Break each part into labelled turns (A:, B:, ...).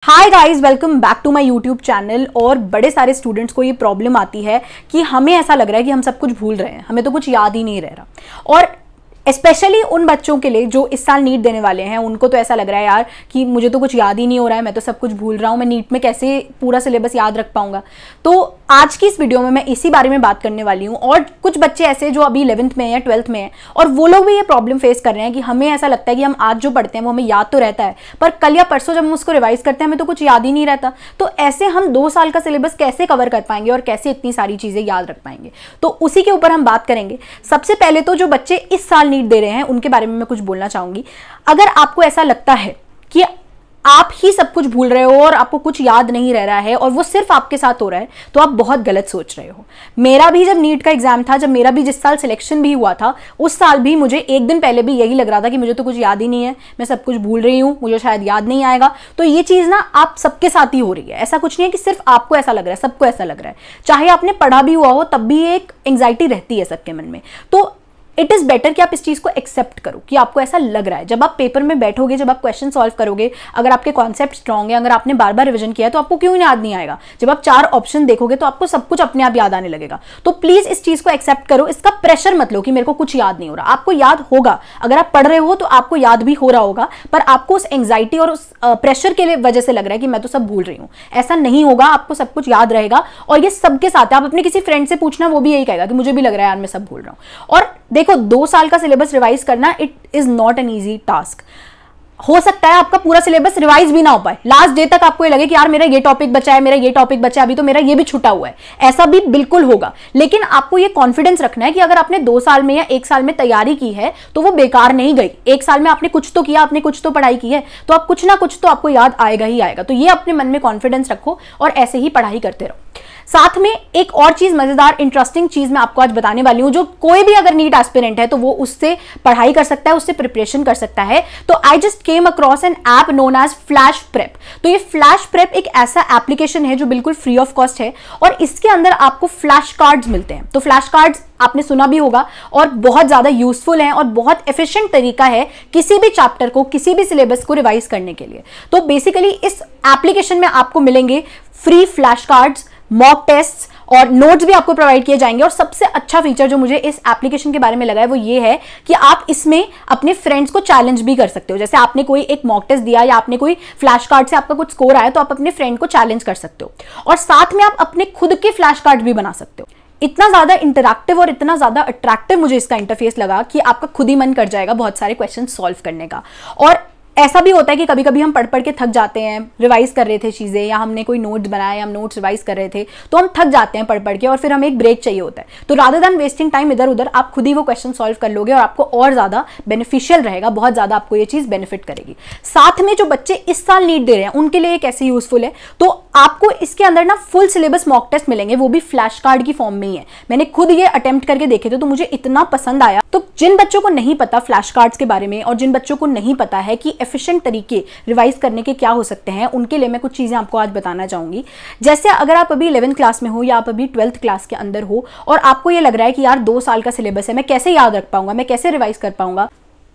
A: Hi guys, welcome back to my YouTube channel. और बड़े सारे स्टूडेंट्स को ये प्रॉब्लम आती है कि हमें ऐसा लग रहा है कि हम सब कुछ भूल रहे हैं, हमें तो कुछ याद ही नहीं रह रहा। और स्पेशली उन बच्चों के लिए जो इस साल नीट देने वाले हैं, उनको तो ऐसा लग रहा है यार कि मुझे तो कुछ याद ही नहीं हो रहा है, मैं तो सब कुछ भूल रहा हूँ, मैं नीट में कैसे पूरा सिलेबस याद रख पाऊंगा। तो आज की इस वीडियो में मैं इसी बारे में बात करने वाली हूँ। और कुछ बच्चे ऐसे जो अभी 11th में या 12th में हैं और वो लोग भी ये प्रॉब्लम फेस कर रहे हैं कि हमें ऐसा लगता है कि हम आज जो पढ़ते हैं वो हमें याद तो रहता है, पर कल या परसों जब हम उसको रिवाइज करते हैं हमें तो कुछ याद ही नहीं रहता। तो ऐसे हम 2 साल का सिलेबस कैसे कवर कर पाएंगे और कैसे इतनी सारी चीजें याद रख पाएंगे, तो उसी के ऊपर हम बात करेंगे। सबसे पहले तो जो बच्चे इस साल नीट दे रहे हैं उनके बारे में मैं कुछ बोलना चाहूंगी। अगर आपको ऐसा लगता है कि आप ही सब कुछ भूल रहे हो और आपको कुछ याद नहीं रह रहा है और वो सिर्फ आपके साथ हो रहा है, तो आप बहुत गलत सोच रहे हो। मेरा भी जब नीट का एग्जाम था, जब मेरा भी जिस साल सिलेक्शन भी हुआ था, उस साल भी मुझे एक दिन पहले भी यही लग रहा था कि मुझे तो कुछ याद ही नहीं है, मैं सब कुछ भूल रही हूँ, मुझे शायद याद नहीं आएगा। तो ये चीज ना आप सबके साथ ही हो रही है, ऐसा कुछ नहीं है कि सिर्फ आपको ऐसा लग रहा है, सबको ऐसा लग रहा है। चाहे आपने पढ़ा भी हुआ हो तब भी एक एंग्जाइटी रहती है सबके मन में। तो इट इज बेटर कि आप इस चीज को एक्सेप्ट करो कि आपको ऐसा लग रहा है। जब आप पेपर में बैठोगे, जब आप क्वेश्चन सॉल्व करोगे, अगर आपके कॉन्सेप्ट स्ट्रांग है, अगर आपने बार बार रिवीजन किया है, तो आपको क्यों याद नहीं आएगा। जब आप 4 ऑप्शन देखोगे तो आपको सब कुछ अपने आप याद आने लगेगा। तो प्लीज इस चीज को एक्सेप्ट करो, इसका प्रेशर मत लो कि मेरे को कुछ याद नहीं हो रहा। आपको याद होगा, अगर आप पढ़ रहे हो तो आपको याद भी हो रहा होगा, पर आपको उस एंग्जाइटी और उस प्रेशर के लिए वजह से लग रहा है कि मैं तो सब भूल रही हूँ। ऐसा नहीं होगा, आपको सब कुछ याद रहेगा। और ये सबके साथ है, आप अपने किसी फ्रेंड से पूछना, वो भी यही कहेगा कि मुझे भी लग रहा है यार मैं सब भूल रहा हूँ। और देखो, 2 साल का सिलेबस रिवाइज करना it is not an easy task. हो सकता है आपका पूरा सिलेबस रिवाइज भी ना हो पाए, लास्ट डे तक आपको ये लगे कि यार मेरा ये टॉपिक बचा है, मेरा ये टॉपिक बचा है, अभी तो मेरा ये भी छूटा हुआ है। ऐसा भी बिल्कुल होगा, लेकिन आपको ये कॉन्फिडेंस रखना है कि अगर आपने 2 साल में या 1 साल में तैयारी की है तो वो बेकार नहीं गई। 1 साल में आपने कुछ तो किया, आपने कुछ तो पढ़ाई की है, तो आप कुछ ना कुछ तो आपको याद आएगा ही आएगा। तो ये अपने मन में कॉन्फिडेंस रखो और ऐसे ही पढ़ाई करते रहो। साथ में एक और चीज, मजेदार इंटरेस्टिंग चीज मैं आपको आज बताने वाली हूं, जो कोई भी अगर नीट एस्पिरेंट है तो वो उससे पढ़ाई कर सकता है, उससे प्रिपरेशन कर सकता है। तो I just came across an app known as Flash Prep. तो ये फ्लैश प्रेप एक ऐसा एप्लीकेशन है जो बिल्कुल फ्री ऑफ कॉस्ट है और इसके अंदर आपको फ्लैश कार्ड्स मिलते हैं। तो फ्लैश कार्ड्स आपने सुना भी होगा और बहुत ज्यादा यूजफुल है और बहुत एफिशिएंट तरीका है किसी भी चैप्टर को, किसी भी सिलेबस को रिवाइज करने के लिए। तो बेसिकली इस एप्लीकेशन में आपको मिलेंगे free flash cards, mock test और नोट्स भी आपको प्रोवाइड किए जाएंगे। और सबसे अच्छा फीचर जो मुझे इस एप्लीकेशन के बारे में लगा है वो ये है कि आप इसमें अपने फ्रेंड्स को चैलेंज भी कर सकते हो। जैसे आपने कोई एक मॉक टेस्ट दिया या आपने कोई फ्लैश कार्ड से आपका कुछ स्कोर आया, तो आप अपने फ्रेंड को चैलेंज कर सकते हो और साथ में आप अपने खुद के फ्लैश कार्ड भी बना सकते हो। इतना ज्यादा इंटरैक्टिव और इतना ज्यादा अट्रैक्टिव मुझे इसका इंटरफेस लगा कि आपका खुद ही मन कर जाएगा बहुत सारे क्वेश्चन सॉल्व करने का। और ऐसा भी होता है कि कभी कभी हम पढ़ पढ़ के थक जाते हैं, रिवाइज कर रहे थे चीजें, या हमने कोई नोट्स बनाया, हम नोट्स रिवाइज कर रहे थे, तो हम थक जाते हैं पढ़ पढ़ के और फिर हमें एक ब्रेक चाहिए होता है। तो रादर देन वेस्टिंग टाइम इधर उधर, आप खुद ही वो क्वेश्चन सॉल्व कर लोगे और आपको और ज्यादा बेनिफिशियल रहेगा, बहुत ज्यादा आपको ये चीज बेनिफिट करेगी। साथ में जो बच्चे इस साल नीट दे रहे हैं उनके लिए कैसे यूजफुल है, तो आपको इसके अंदर ना फुल सिलेबस मॉक टेस्ट मिलेंगे, वो भी फ्लैश कार्ड की फॉर्म में ही है। मैंने खुद ये अटेम्प्ट करके देखे थे तो मुझे इतना पसंद आया। तो जिन बच्चों को नहीं पता फ्लैश कार्ड्स के बारे में और जिन बच्चों को नहीं पता है कि एफिशिएंट तरीके रिवाइज करने के क्या हो सकते हैं, उनके लिए मैं कुछ चीजें आपको आज बताना चाहूंगी। जैसे अगर आप अभी 11th क्लास में हो या आप अभी 12th क्लास के अंदर हो और आपको ये लग रहा है कि यार 2 साल का सिलेबस है, मैं कैसे याद रख पाऊंगा, मैं कैसे रिवाइज कर पाऊंगा।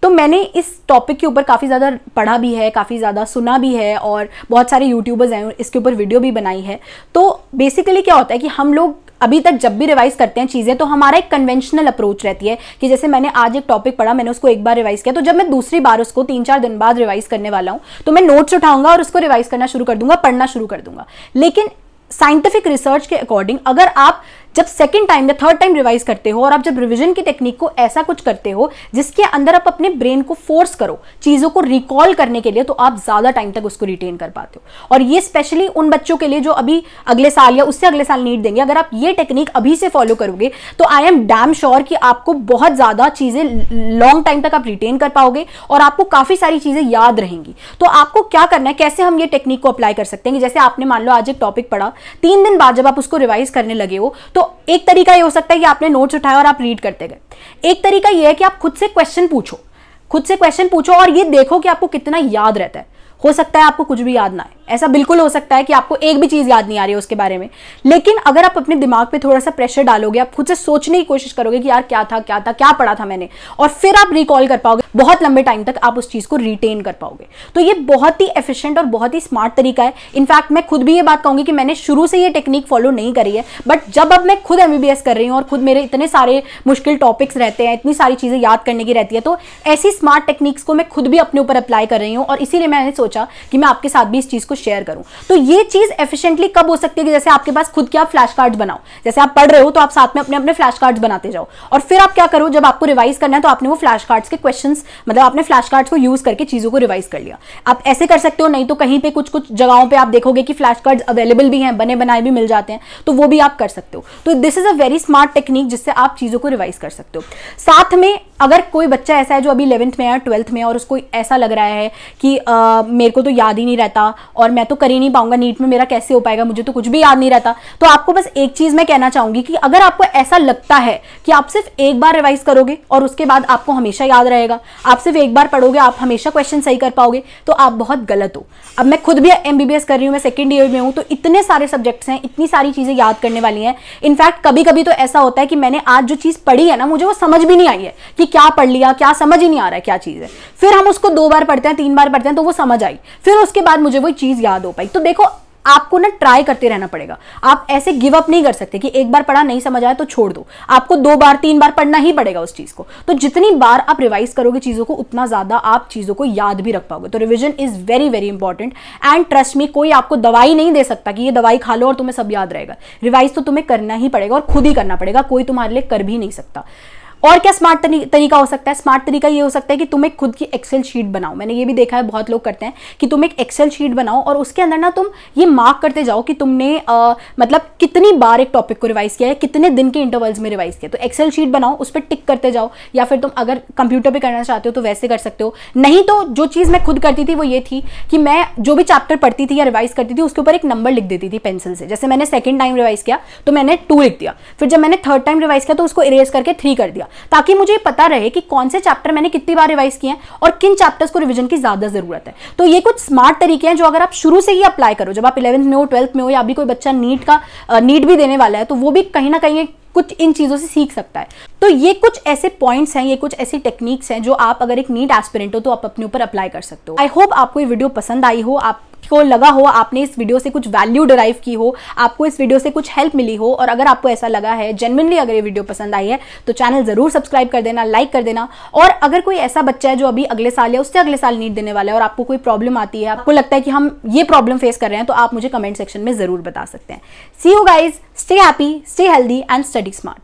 A: तो मैंने इस टॉपिक के ऊपर काफ़ी ज़्यादा पढ़ा भी है, काफ़ी ज़्यादा सुना भी है और बहुत सारे यूट्यूबर्स हैं इसके ऊपर वीडियो भी बनाई है। तो बेसिकली क्या होता है कि हम लोग अभी तक जब भी रिवाइज करते हैं चीज़ें, तो हमारा एक कन्वेंशनल अप्रोच रहती है कि जैसे मैंने आज एक टॉपिक पढ़ा, मैंने उसको एक बार रिवाइज किया, तो जब मैं दूसरी बार उसको 3-4 दिन बाद रिवाइज करने वाला हूँ तो मैं नोट्स उठाऊंगा और उसको रिवाइज करना शुरू कर दूंगा, पढ़ना शुरू कर दूंगा। लेकिन साइंटिफिक रिसर्च के अकॉर्डिंग अगर आप जब सेकंड टाइम या थर्ड टाइम रिवाइज करते हो और आप जब रिवीजन की टेक्निक को ऐसा कुछ करते हो जिसके अंदर आप अपने ब्रेन को फोर्स करो चीजों को रिकॉल करने के लिए, तो आप ज्यादा टाइम तक उसको रिटेन कर पाते हो। और ये स्पेशली उन बच्चों के लिए जो अभी अगले साल या उससे अगले साल नीट देंगे, अगर आप ये टेक्निक अभी से फॉलो करोगे तो आई एम डैम श्योर कि आपको बहुत ज्यादा चीजें लॉन्ग टाइम तक आप रिटेन कर पाओगे और आपको काफी सारी चीजें याद रहेंगी। तो आपको क्या करना है, कैसे हम ये टेक्निक को अप्लाई कर सकते हैं कि जैसे आपने मान लो आज एक टॉपिक पढ़ा, 3 दिन बाद जब आप उसको रिवाइज करने लगे हो, तो एक तरीका ये हो सकता है कि आपने नोट्स उठाया और आप रीड करते गए। एक तरीका ये है कि आप खुद से क्वेश्चन पूछो और ये देखो कि आपको कितना याद रहता है। हो सकता है आपको कुछ भी याद ना आए, ऐसा बिल्कुल हो सकता है कि आपको एक भी चीज याद नहीं आ रही है उसके बारे में, लेकिन अगर आप अपने दिमाग पे थोड़ा सा प्रेशर डालोगे, आप खुद से सोचने की कोशिश करोगे कि यार क्या था क्या पढ़ा था मैंने, और फिर आप रिकॉल कर पाओगे, बहुत लंबे टाइम तक आप उस चीज को रिटेन कर पाओगे। तो ये बहुत ही एफिशिएंट और बहुत ही स्मार्ट तरीका है। इनफैक्ट मैं खुद भी ये बात कहूंगी कि मैंने शुरू से ये टेक्निक फॉलो नहीं करी है, बट जब अब मैं खुद MBBS कर रही हूँ और खुद मेरे इतने सारे मुश्किल टॉपिक्स रहते हैं, इतनी सारी चीजें याद करने की रहती है, तो ऐसी स्मार्ट टेक्निक्स को मैं खुद भी अपने ऊपर अप्लाई कर रही हूँ, और इसीलिए मैंने सोचा कि मैं आपके साथ भी इस चीज को शेयर करूं। तो ये चीज एफिशिएंटली कब हो सकती है कि जैसे आपके पास खुद के आप फ्लैश कार्ड्स बनाओ, जैसे आप पढ़ रहे हो तो आप साथ में अपने अपने फ्लैश कार्ड्स बनाते जाओ, और फिर आप क्या करो, जब आपको रिवाइज करना है तो आपने वो फ्लैश कार्ड्स के क्वेश्चंस, मतलब आपने फ्लैश कार्ड्स को यूज करके चीजों को रिवाइज कर लिया। आप ऐसे कर सकते हो, नहीं तो कहीं पे कुछ कुछ जगहों पे आप देखोगे कि फ्लैश कार्ड्स अवेलेबल भी हैं, बने बनाए भी मिल जाते हैं, तो वो भी आप कर सकते हो। तो this is a very smart technique जिससे आप चीजों को रिवाइज कर सकते हो। साथ में अगर कोई बच्चा ऐसा है जो अभी 11th में या 12th में और उसको ऐसा लग रहा है कि मेरे को तो याद ही नहीं रहता और मैं तो कर ही नहीं पाऊंगा, नीट में मेरा कैसे हो पाएगा, मुझे तो कुछ भी याद नहीं रहता, तो आपको बस एक चीज मैं कहना चाहूंगी कि अगर आपको ऐसा लगता है कि आप सिर्फ एक बार रिवाइज करोगे और उसके बाद आपको हमेशा याद रहेगा, आप सिर्फ एक बार पढ़ोगे आप हमेशा क्वेश्चन सही कर पाओगे, तो आप बहुत गलत हो। अब मैं खुद भी MBBS कर रही हूँ, मैं 2nd ईयर में हूँ, तो इतने सारे सब्जेक्ट्स हैं, इतनी सारी चीजें याद करने वाली हैं। इनफैक्ट कभी कभी तो ऐसा होता है कि मैंने आज जो चीज पढ़ी है ना, मुझे वो समझ भी नहीं आई है कि क्या पढ़ लिया, क्या समझ ही नहीं आ रहा है क्या चीज है, फिर हम उसको 2 बार पढ़ते हैं, 3 बार पढ़ते हैं, तो वो समझ आई, फिर उसके बाद मुझे वो चीज याद हो पाई। तो देखो आपको ना ट्राई करते रहना पड़ेगा, आप ऐसे गिव अप नहीं कर सकते कि एक बार पढ़ा नहीं समझ आया तो छोड़ दो, आपको 2 बार 3 बार पढ़ना ही पड़ेगा उस चीज को। तो जितनी बार आप रिवाइज करोगे चीजों को, उतना ज्यादा आप चीजों को याद भी रख पाओगे। तो revision is very very important, and trust me, कोई आपको दवाई नहीं दे सकता कि ये दवाई खा लो और तुम्हें सब याद रहेगा। रिवाइज तो तुम्हें करना ही पड़ेगा और खुद ही करना पड़ेगा, कोई तुम्हारे लिए कर भी नहीं सकता। और क्या स्मार्ट तरीका हो सकता है? स्मार्ट तरीका ये हो सकता है कि तुम एक खुद की एक्सेल शीट बनाओ। मैंने ये भी देखा है बहुत लोग करते हैं कि तुम एक एक्सेल शीट बनाओ और उसके अंदर ना तुम ये मार्क करते जाओ कि तुमने मतलब कितनी बार एक टॉपिक को रिवाइज किया है, कितने दिन के इंटरवल्स में रिवाइज किया। तो एक्सेल शीट बनाओ, उस पर टिक करते जाओ, या फिर तुम अगर कंप्यूटर पर करना चाहते हो तो वैसे कर सकते हो। नहीं तो जो चीज़ मैं खुद करती थी वो ये थी कि मैं जो भी चैप्टर पढ़ती थी या रिवाइज करती थी उसके ऊपर एक नंबर लिख देती थी पेंसिल से। जैसे मैंने 2nd टाइम रिवाइज किया तो मैंने 2 लिख दिया, फिर जब मैंने 3rd टाइम रिवाइज किया तो उसको इरेज करके 3 कर दिया, ताकि मुझे पता रहे कि कौन से चैप्टर मैंने कितनी बार रिवाइज किए हैं और किन चैप्टर्स को रिवीजन की ज्यादा जरूरत है। तो ये कुछ स्मार्ट तरीके हैं जो अगर आप शुरू से ही अप्लाई करो, जब आप 11th में हो, 12th में हो, या अभी कोई बच्चा नीट भी देने वाला है, तो वो भी कहीं ना कहीं कुछ इन चीजों से सीख सकता है। तो ये कुछ ऐसे पॉइंट्स हैं, ये कुछ ऐसी टेक्निक्स हैं जो आप अगर एक नीट एस्पिरेंट हो तो आप अपने ऊपर अप्लाई कर सकते हो। आई होप आपको ये वीडियो पसंद आई हो, आपको लगा हो आपने इस वीडियो से कुछ वैल्यू डिराइव की हो, आपको इस वीडियो से कुछ हेल्प मिली हो, और अगर आपको ऐसा लगा है जेन्युइनली अगर ये वीडियो पसंद आई है तो चैनल जरूर सब्सक्राइब कर देना, लाइक कर देना। और अगर कोई ऐसा बच्चा है जो अभी अगले साल या उससे अगले साल नीट देने वाला है और आपको कोई प्रॉब्लम आती है, आपको लगता है कि हम ये प्रॉब्लम फेस कर रहे हैं, तो आप मुझे कमेंट सेक्शन में जरूर बता सकते हैं। See you guys, stay happy, stay healthy and study smart.